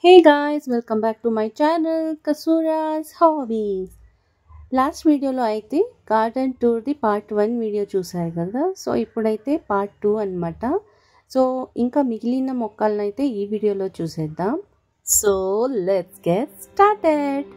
Hey guys, welcome back to my channel Kasura's Hobbies. Last వీడియోలో అయితే garden టూర్ది part 1 video చూసారు కదా. So ఇప్పుడైతే పార్ట్ 2 అనమాట. సో ఇంకా మిగిలిన మొక్కలను అయితే ఈ వీడియోలో చూసేద్దాం. So let's get started.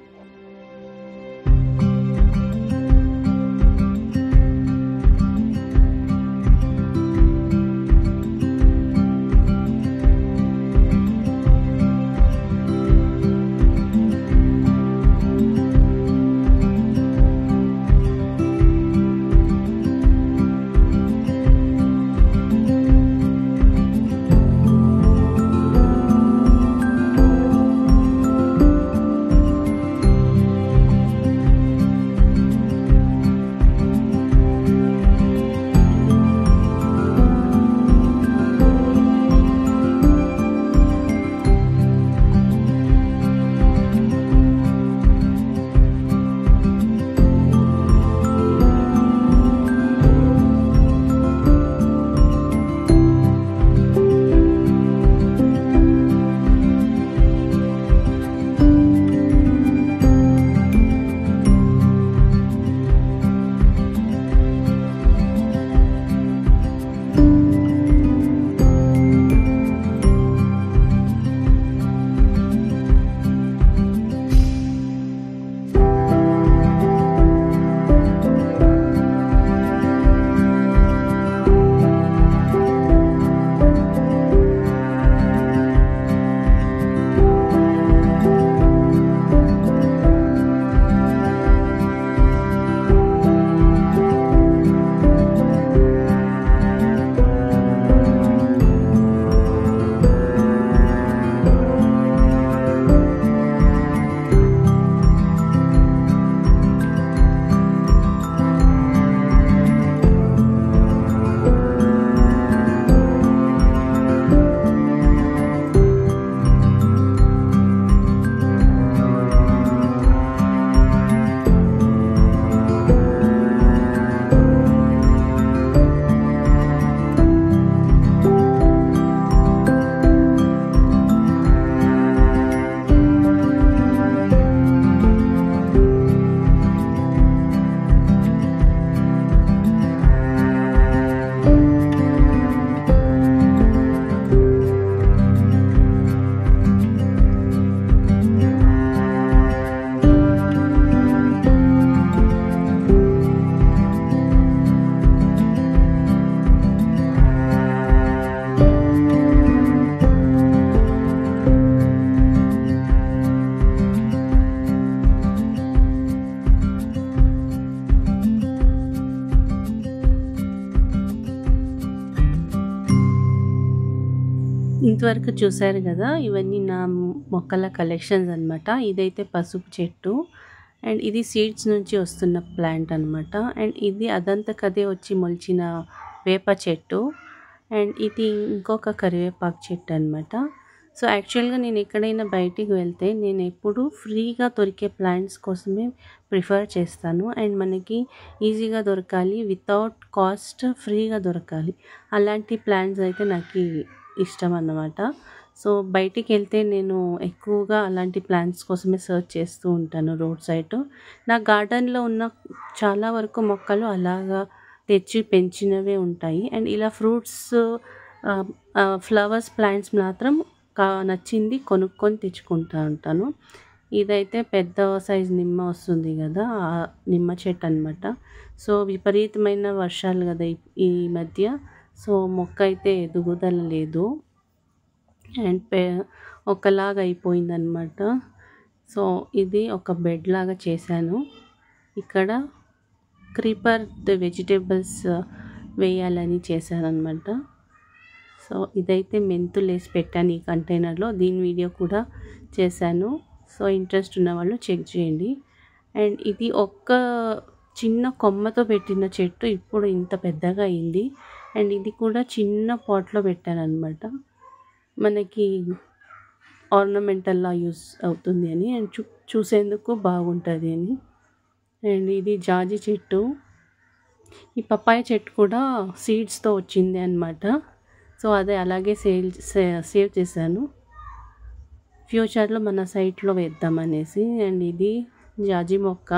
ఇంతవరకు చూసారు కదా, ఇవన్నీ నా మొక్కల కలెక్షన్స్ అనమాట. ఇదైతే పసుపు చెట్టు అండ్ ఇది సీడ్స్ నుంచి వస్తున్న ప్లాంట్ అనమాట. అండ్ ఇది అదంతకదే వచ్చి మొలిచిన వేప చెట్టు అండ్ ఇది ఇంకొక కరివేపాకు చెట్టు అనమాట. సో యాక్చువల్గా నేను ఎక్కడైనా బయటికి వెళ్తే నేను ఎప్పుడు ఫ్రీగా దొరికే ప్లాంట్స్ కోసమే ప్రిఫర్ చేస్తాను. అండ్ మనకి ఈజీగా దొరకాలి, వితౌట్ కాస్ట్ ఫ్రీగా దొరకాలి, అలాంటి ప్లాంట్స్ అయితే నాకు ఇష్టం అన్నమాట. సో బయటికి వెళ్తే నేను ఎక్కువగా అలాంటి ప్లాంట్స్ కోసమే సర్చ్ చేస్తూ ఉంటాను రోడ్ సైడ్. నా గార్డెన్లో ఉన్న చాలా వరకు మొక్కలు అలాగా తెచ్చి పెంచినవే ఉంటాయి. అండ్ ఇలా ఫ్రూట్స్ ఫ్లవర్స్ ప్లాంట్స్ మాత్రం నచ్చింది కొనుక్కొని తెచ్చుకుంటూ ఉంటాను. ఇదైతే పెద్ద సైజ్ నిమ్మ వస్తుంది కదా, ఆ నిమ్మ చెట్టు అనమాట. సో విపరీతమైన వర్షాలు కదా ఈ మధ్య, సో మొక్క అయితే ఎదుగుదల లేదు అండ్ ఒకలాగా అయిపోయిందనమాట. సో ఇది ఒక బెడ్ లాగా చేశాను. ఇక్కడ క్రీపర్ వెజిటేబుల్స్ వేయాలని చేశానమాట. సో ఇదైతే మెంతులు వేసి పెట్టాను ఈ కంటైనర్లో, దీని వీడియో కూడా చేశాను. సో ఇంట్రెస్ట్ ఉన్న వాళ్ళు చెక్ చేయండి. అండ్ ఇది ఒక్క చిన్న కొమ్మతో పెట్టిన చెట్టు ఇప్పుడు ఇంత పెద్దగా అయింది. అండ్ ఇది కూడా చిన్న పాట్లో పెట్టాను అనమాట, మనకి ఆర్నమెంటల్లా యూస్ అవుతుంది అని అండ్ చూసేందుకు బాగుంటుంది అని. అండ్ ఇది జాజి చెట్టు, ఈ పప్పాయ చెట్టు కూడా సీడ్స్తో వచ్చింది అనమాట. సో అదే అలాగే సేవ్ చేశాను. ఫ్యూచర్లో మన సైట్లో వేద్దామనేసి. అండ్ ఇది జాజి మొక్క.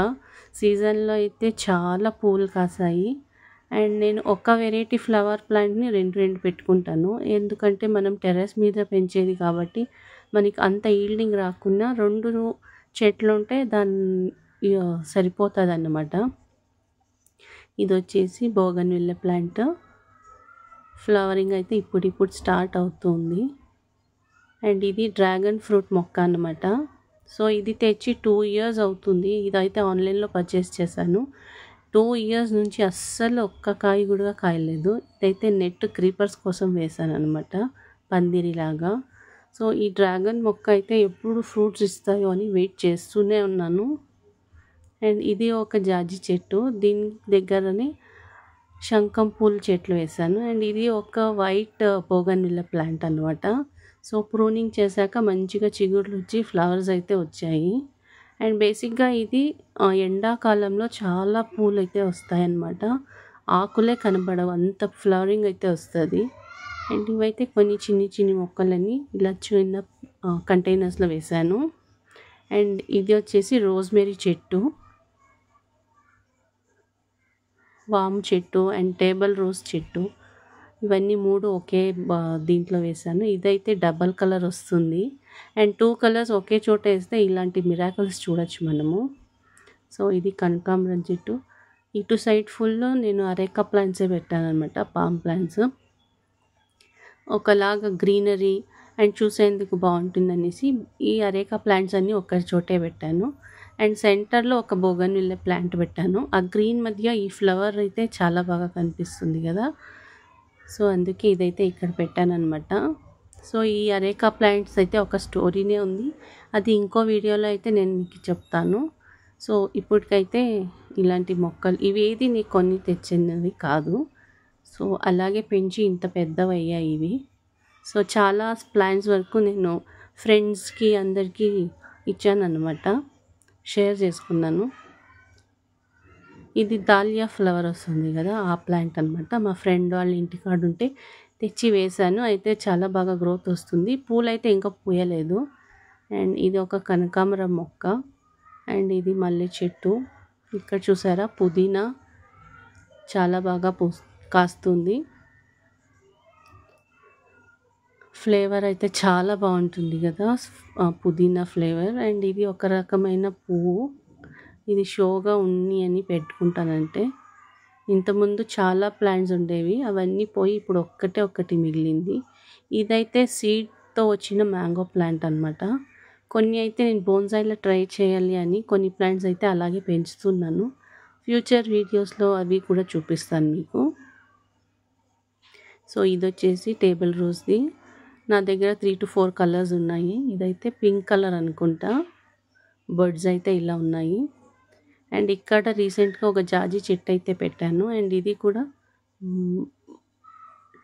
సీజన్లో అయితే చాలా పూలు కాసాయి. అండ్ నేను ఒక వెరైటీ ఫ్లవర్ ప్లాంట్ని రెండు పెట్టుకుంటాను. ఎందుకంటే మనం టెర్రస్ మీద పెంచేది కాబట్టి మనకి అంత ఈల్డింగ్ రాకున్నా 2 చెట్లు ఉంటే సరిపోతుంది అన్నమాట. ఇది వచ్చేసి బోగన్విల్ల ప్లాంట్. ఫ్లవరింగ్ అయితే ఇప్పుడు స్టార్ట్ అవుతుంది. అండ్ ఇది డ్రాగన్ ఫ్రూట్ మొక్క అన్నమాట. సో ఇది తెచ్చి 2 ఇయర్స్ అవుతుంది. ఇదైతే ఆన్లైన్లో పర్చేస్ చేశాను. 2 ఇయర్స్ నుంచి అస్సలు ఒక్క కాయ కూడా కాయలేదు. ఇదైతే నెట్ క్రీపర్స్ కోసం వేసాను అనమాట, పందిరిలాగా. సో ఈ డ్రాగన్ మొక్క అయితే ఎప్పుడు ఫ్రూట్స్ ఇస్తాయో అని వెయిట్ చేస్తూనే ఉన్నాను. అండ్ ఇది ఒక జాజి చెట్టు. దీని దగ్గరనే శంఖం పూల చెట్లు వేసాను. అండ్ ఇది ఒక వైట్ బోగన్విల్ల ప్లాంట్ అనమాట. సో ప్రూనింగ్ చేశాక మంచిగా చిగుర్లు వచ్చి ఫ్లవర్స్ అయితే వచ్చాయి. అండ్ బేసిక్గా ఇది ఎండాకాలంలో చాలా పూలు అయితే వస్తాయన్నమాట. ఆకులే కనబడవు, అంత ఫ్లవరింగ్ అయితే వస్తుంది. అండ్ ఇవైతే కొన్ని చిన్ని మొక్కలని ఇలా చిన్న కంటైనర్స్లో వేసాను. అండ్ ఇది వచ్చేసి రోజ్మెరీ చెట్టు, వాము చెట్టు అండ్ టేబుల్ రోజ్ చెట్టు. ఇవన్నీ 3 ఒకే దీంట్లో వేసాను. ఇదైతే డబల్ కలర్ వస్తుంది. అండ్ 2 కలర్స్ ఒకే చోట వేస్తే ఇలాంటి మిరాకిల్స్ చూడొచ్చు మనము. సో ఇది కనకాంబరం చెట్టు. ఇటు సైడ్ ఫుల్ నేను అరేకా ప్లాంట్సే పెట్టాను అనమాట, పామ్ ప్లాంట్స్. ఒకలాగా గ్రీనరీ అండ్ చూసేందుకు బాగుంటుందనేసి ఈ అరేకా ప్లాంట్స్ అన్నీ ఒక చోటే పెట్టాను. అండ్ సెంటర్లో ఒక బోగన్విల్ల ప్లాంట్ పెట్టాను. ఆ గ్రీన్ మధ్య ఈ ఫ్లవర్ అయితే చాలా బాగా కనిపిస్తుంది కదా. సో అందుకే ఇదైతే ఇక్కడ పెట్టాను అనమాట. సో ఈ అరేకా ప్లాంట్స్ అయితే ఒక స్టోరీనే ఉంది, అది ఇంకో వీడియోలో అయితే నేను మీకు చెప్తాను. సో ఇప్పటికైతే ఇలాంటి మొక్కలు ఇవేది నీకు కొన్ని తెచ్చినవి కాదు. సో అలాగే పెంచి ఇంత పెద్దవి అయ్యాయి ఇవి. సో చాలా ప్లాంట్స్ వరకు నేను ఫ్రెండ్స్కి అందరికీ ఇచ్చాను అనమాట, షేర్ చేసుకున్నాను. ఇది దాలియా ఫ్లవర్ వస్తుంది కదా, ఆ ప్లాంట్ అనమాట. మా ఫ్రెండ్ వాళ్ళ ఇంటికాడ ఉంటే తెచ్చి వేశాను. అయితే చాలా బాగా గ్రోత్ వస్తుంది. పూలైతే ఇంకా పూయలేదు. అండ్ ఇది ఒక కనకాంబరం మొక్క. అండ్ ఇది మల్లె చెట్టు. ఇక్కడ చూసారా పుదీనా చాలా బాగా కాస్తుంది. ఫ్లేవర్ అయితే చాలా బాగుంటుంది కదా, పుదీనా ఫ్లేవర్. అండ్ ఇది ఒక రకమైన పువ్వు. ఇది షోగా ఉన్ని అని పెట్టుకుంటానంటే. ఇంతకుముందు చాలా ప్లాంట్స్ ఉండేవి, అవన్నీ పోయి ఇప్పుడు ఒక్కటి మిగిలింది. ఇదైతే సీడ్తో వచ్చిన మ్యాంగో ప్లాంట్ అనమాట. కొన్ని అయితే నేను బోన్సాయిలో ట్రై చేయాలి అని కొన్ని ప్లాంట్స్ అయితే అలాగే పెంచుతున్నాను. ఫ్యూచర్ వీడియోస్లో అవి కూడా చూపిస్తాను మీకు. సో ఇది వచ్చేసి టేబుల్ రోజ్ది. నా దగ్గర 3 to 4 కలర్స్ ఉన్నాయి. ఇదైతే పింక్ కలర్ అనుకుంటా. బర్డ్స్ అయితే ఇలా ఉన్నాయి. అండ్ ఇక్కడ రీసెంట్గా ఒక జాజి చెట్టు అయితే పెట్టాను. అండ్ ఇది కూడా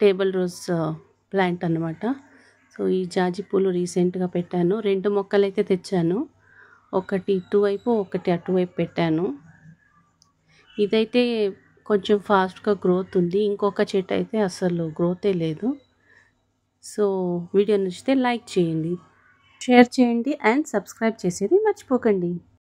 టేబుల్ రోజ్ ప్లాంట్ అనమాట. సో ఈ జాజి పూలు రీసెంట్గా పెట్టాను. 2 మొక్కలు అయితే తెచ్చాను, ఒకటి ఇటువైపు ఒకటి అటువైపు పెట్టాను. ఇదైతే కొంచెం ఫాస్ట్గా గ్రోత్ ఉంది. ఇంకొక చెట్టు అయితే అసలు గ్రోతే లేదు. సో వీడియో నచ్చితే లైక్ చేయండి, షేర్ చేయండి అండ్ సబ్స్క్రైబ్ చేసేది మర్చిపోకండి.